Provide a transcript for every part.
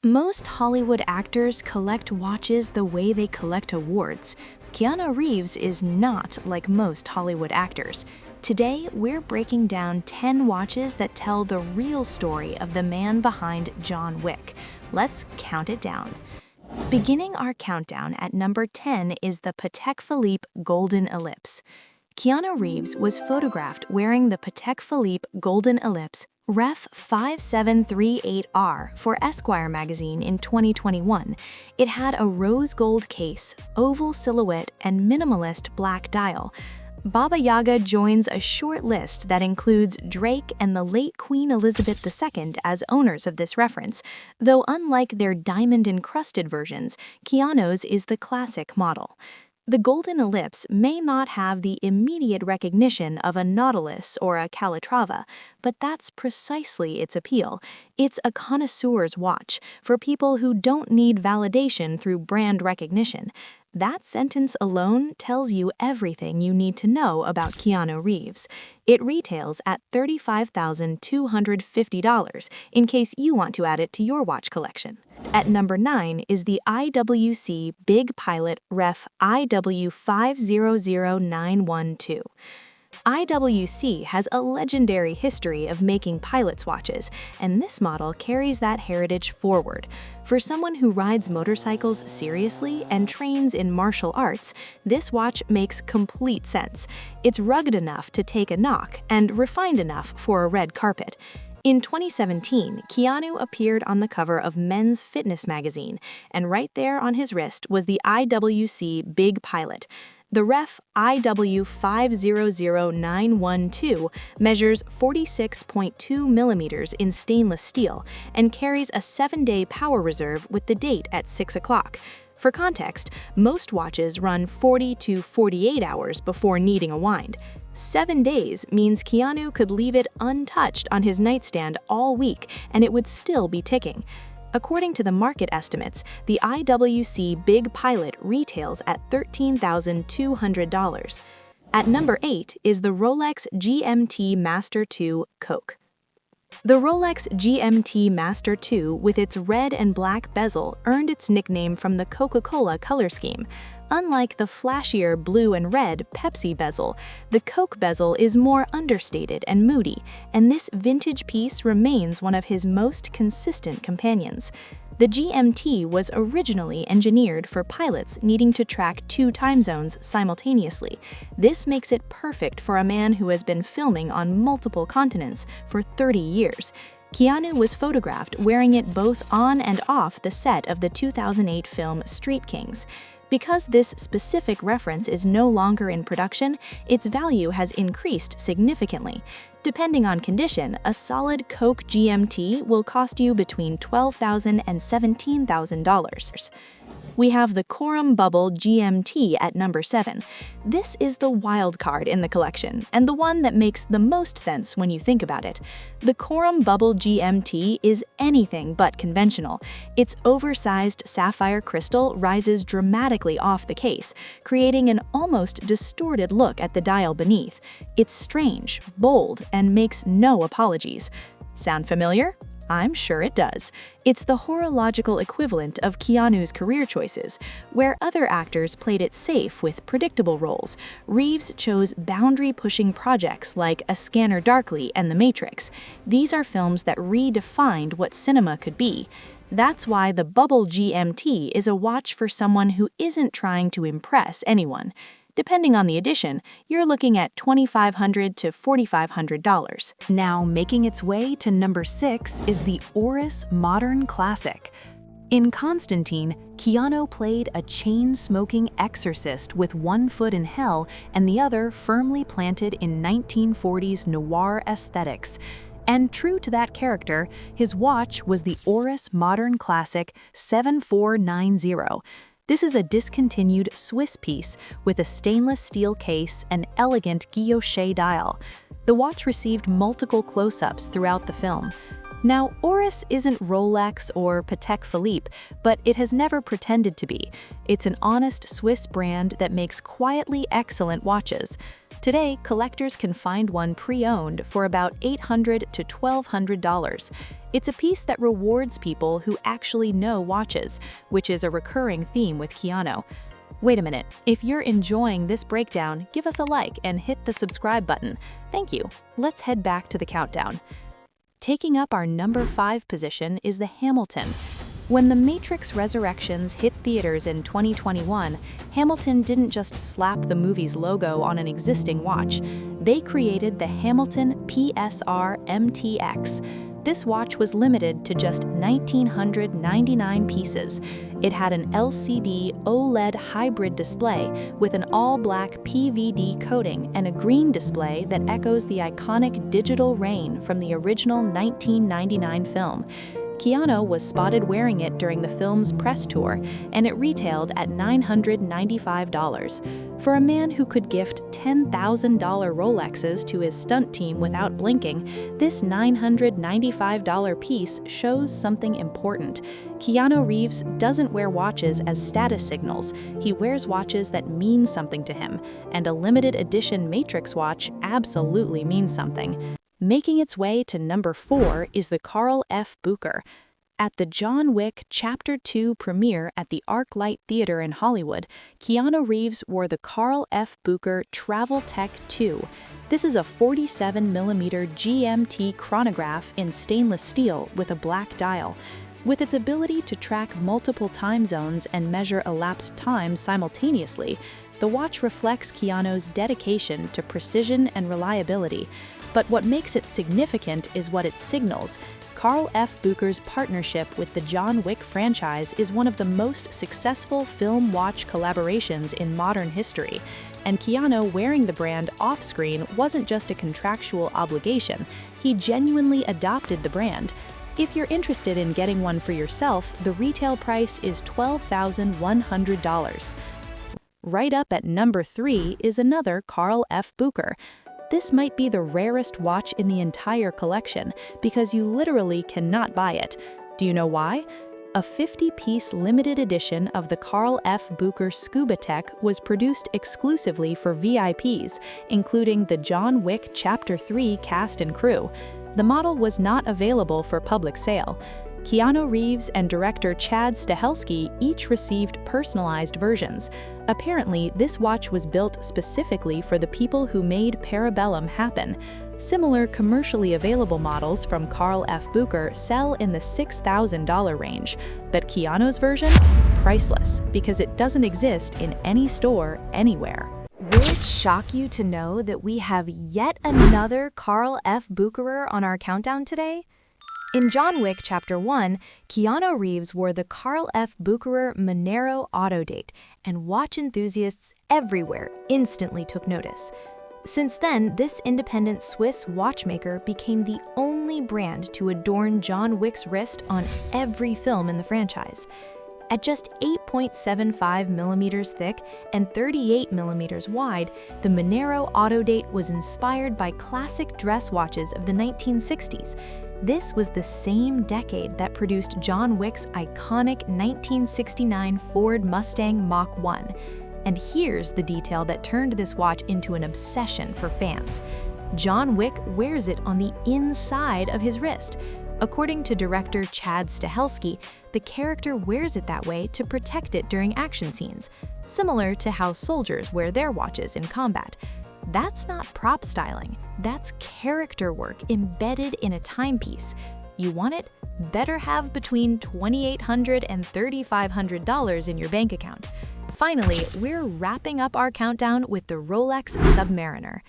Most Hollywood actors collect watches the way they collect awards. Keanu Reeves is not like most Hollywood actors. Today, we're breaking down 10 watches that tell the real story of the man behind John Wick. Let's count it down. Beginning our countdown at number 10 is the Patek Philippe Golden Ellipse. Keanu Reeves was photographed wearing the Patek Philippe Golden Ellipse Ref 5738R for Esquire magazine in 2021. It had a rose gold case, oval silhouette, and minimalist black dial. Baba Yaga joins a short list that includes Drake and the late Queen Elizabeth II as owners of this reference, though unlike their diamond-encrusted versions, Keanu's is the classic model. The Golden Ellipse may not have the immediate recognition of a Nautilus or a Calatrava, but that's precisely its appeal. It's a connoisseur's watch for people who don't need validation through brand recognition. That sentence alone tells you everything you need to know about Keanu Reeves. It retails at $35,250 in case you want to add it to your watch collection. At number 9 is the IWC Big Pilot Ref IW500912. IWC has a legendary history of making pilot's watches, and this model carries that heritage forward. For someone who rides motorcycles seriously and trains in martial arts, this watch makes complete sense. It's rugged enough to take a knock and refined enough for a red carpet. In 2017, Keanu appeared on the cover of Men's Fitness magazine, and right there on his wrist was the IWC Big Pilot. The Ref IW500912 measures 46.2 millimeters in stainless steel and carries a 7-day power reserve with the date at 6 o'clock. For context, most watches run 40 to 48 hours before needing a wind. 7 days means Keanu could leave it untouched on his nightstand all week and it would still be ticking. According to the market estimates, the IWC Big Pilot retails at $13,200. At number 8 is the Rolex GMT Master 2 Coke. The Rolex GMT Master 2 with its red and black bezel earned its nickname from the Coca-Cola color scheme. Unlike the flashier blue and red Pepsi bezel, the Coke bezel is more understated and moody, and this vintage piece remains one of his most consistent companions. The GMT was originally engineered for pilots needing to track 2 time zones simultaneously. This makes it perfect for a man who has been filming on multiple continents for 30 years. Keanu was photographed wearing it both on and off the set of the 2008 film Street Kings. Because this specific reference is no longer in production, its value has increased significantly. Depending on condition, a solid Coke GMT will cost you between $12,000 and $17,000. We have the Corum Bubble GMT at number 7. This is the wild card in the collection, and the one that makes the most sense when you think about it. The Corum Bubble GMT is anything but conventional. Its oversized sapphire crystal rises dramatically off the case, creating an almost distorted look at the dial beneath. It's strange, bold, and makes no apologies. Sound familiar? I'm sure it does. It's the horological equivalent of Keanu's career choices. Where other actors played it safe with predictable roles, Reeves chose boundary-pushing projects like A Scanner Darkly and The Matrix. These are films that redefined what cinema could be. That's why the Bubble GMT is a watch for someone who isn't trying to impress anyone. Depending on the edition, you're looking at $2,500 to $4,500. Now, making its way to number 6 is the Oris Modern Classic. In Constantine, Keanu played a chain-smoking exorcist with one foot in hell and the other firmly planted in 1940s noir aesthetics. And true to that character, his watch was the Oris Modern Classic 7490. This is a discontinued Swiss piece with a stainless steel case and elegant guilloche dial. The watch received multiple close-ups throughout the film. Now, Oris isn't Rolex or Patek Philippe, but it has never pretended to be. It's an honest Swiss brand that makes quietly excellent watches. Today, collectors can find one pre-owned for about $800 to $1,200. It's a piece that rewards people who actually know watches, which is a recurring theme with Keanu. Wait a minute, if you're enjoying this breakdown, give us a like and hit the subscribe button. Thank you. Let's head back to the countdown. Taking up our number 5 position is the Hamilton. When The Matrix Resurrections hit theaters in 2021, Hamilton didn't just slap the movie's logo on an existing watch. They created the Hamilton PSR MTX. This watch was limited to just 1,999 pieces. It had an LCD OLED hybrid display with an all-black PVD coating and a green display that echoes the iconic digital rain from the original 1999 film. Keanu was spotted wearing it during the film's press tour, and it retailed at $995. For a man who could gift $10,000 Rolexes to his stunt team without blinking, this $995 piece shows something important. Keanu Reeves doesn't wear watches as status signals. He wears watches that mean something to him, and a limited edition Matrix watch absolutely means something. Making its way to number 4 is the Carl F. Booker. At the John Wick Chapter 2 premiere at the ArcLight Theater in Hollywood, Keanu Reeves wore the Carl F. Booker Travel Tech 2. This is a 47mm GMT chronograph in stainless steel with a black dial. With its ability to track multiple time zones and measure elapsed time simultaneously, the watch reflects Keanu's dedication to precision and reliability. But what makes it significant is what it signals. Carl F. Booker's partnership with the John Wick franchise is one of the most successful film watch collaborations in modern history, and Keanu wearing the brand off-screen wasn't just a contractual obligation. He genuinely adopted the brand. If you're interested in getting one for yourself, the retail price is $12,100. Right up at number 3 is another Carl F. Booker. This might be the rarest watch in the entire collection because you literally cannot buy it. Do you know why? A 50-piece limited edition of the Carl F. Booker Scuba Tech was produced exclusively for VIPs, including the John Wick Chapter 3 cast and crew. The model was not available for public sale. Keanu Reeves and director Chad Stahelski each received personalized versions. Apparently, this watch was built specifically for the people who made Parabellum happen. Similar commercially available models from Carl F. Booker sell in the $6,000 range, but Keanu's version? Priceless, because it doesn't exist in any store anywhere. Will it shock you to know that we have yet another Carl F. Bookerer on our countdown today? In John Wick Chapter 1, Keanu Reeves wore the Carl F. Bookerer Monero Autodate, and watch enthusiasts everywhere instantly took notice. Since then, this independent Swiss watchmaker became the only brand to adorn John Wick's wrist on every film in the franchise. At just 8.75 millimeters thick and 38 millimeters wide, the Monero Autodate was inspired by classic dress watches of the 1960s. This was the same decade that produced John Wick's iconic 1969 Ford Mustang Mach 1. And here's the detail that turned this watch into an obsession for fans. John Wick wears it on the inside of his wrist. According to director Chad Stahelski, the character wears it that way to protect it during action scenes, similar to how soldiers wear their watches in combat. That's not prop styling, that's character work embedded in a timepiece. You want it? Better have between $2,800 and $3,500 in your bank account. Finally, we're wrapping up our countdown with the Rolex Submariner.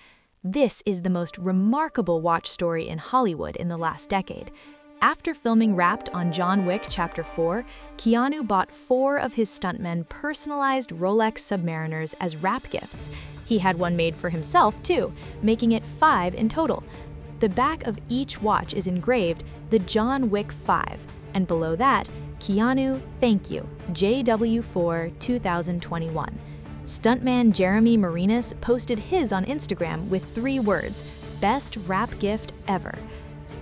This is the most remarkable watch story in Hollywood in the last decade. After filming Wrapped on John Wick Chapter 4, Keanu bought 4 of his stuntmen personalized Rolex Submariners as wrap gifts. He had one made for himself, too, making it 5 in total. The back of each watch is engraved the John Wick 5, and below that, Keanu, thank you, JW4 2021. Stuntman Jeremy Marinas posted his on Instagram with 3 words, best wrap gift ever.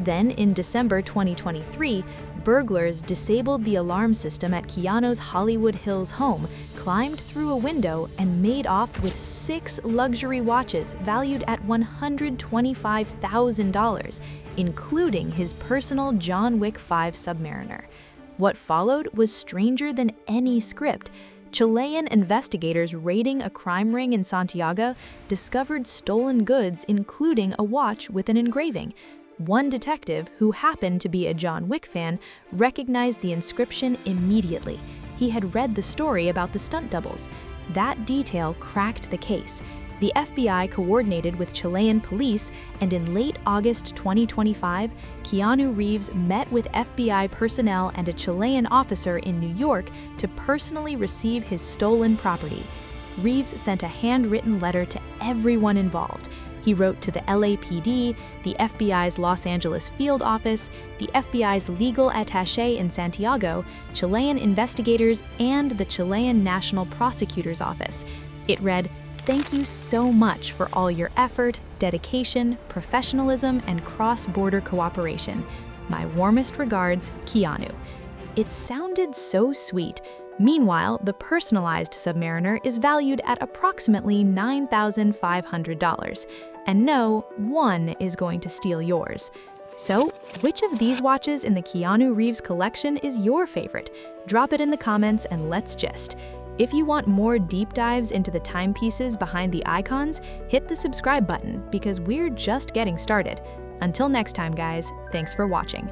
Then in December 2023, burglars disabled the alarm system at Keanu's Hollywood Hills home, climbed through a window, and made off with 6 luxury watches valued at $125,000, including his personal John Wick 5 Submariner. What followed was stranger than any script. Chilean investigators raiding a crime ring in Santiago discovered stolen goods, including a watch with an engraving. One detective, who happened to be a John Wick fan, recognized the inscription immediately. He had read the story about the stunt doubles. That detail cracked the case. The FBI coordinated with Chilean police, and in late August 2025, Keanu Reeves met with FBI personnel and a Chilean officer in New York to personally receive his stolen property. Reeves sent a handwritten letter to everyone involved. He wrote to the LAPD, the FBI's Los Angeles field office, the FBI's legal attaché in Santiago, Chilean investigators, and the Chilean National Prosecutor's Office. It read, "Thank you so much for all your effort, dedication, professionalism, and cross-border cooperation. My warmest regards, Keanu." It sounded so sweet. Meanwhile, the personalized Submariner is valued at approximately $9,500. And no one is going to steal yours. So, which of these watches in the Keanu Reeves collection is your favorite? Drop it in the comments and let's gist. If you want more deep dives into the timepieces behind the icons, hit the subscribe button because we're just getting started. Until next time, guys, thanks for watching.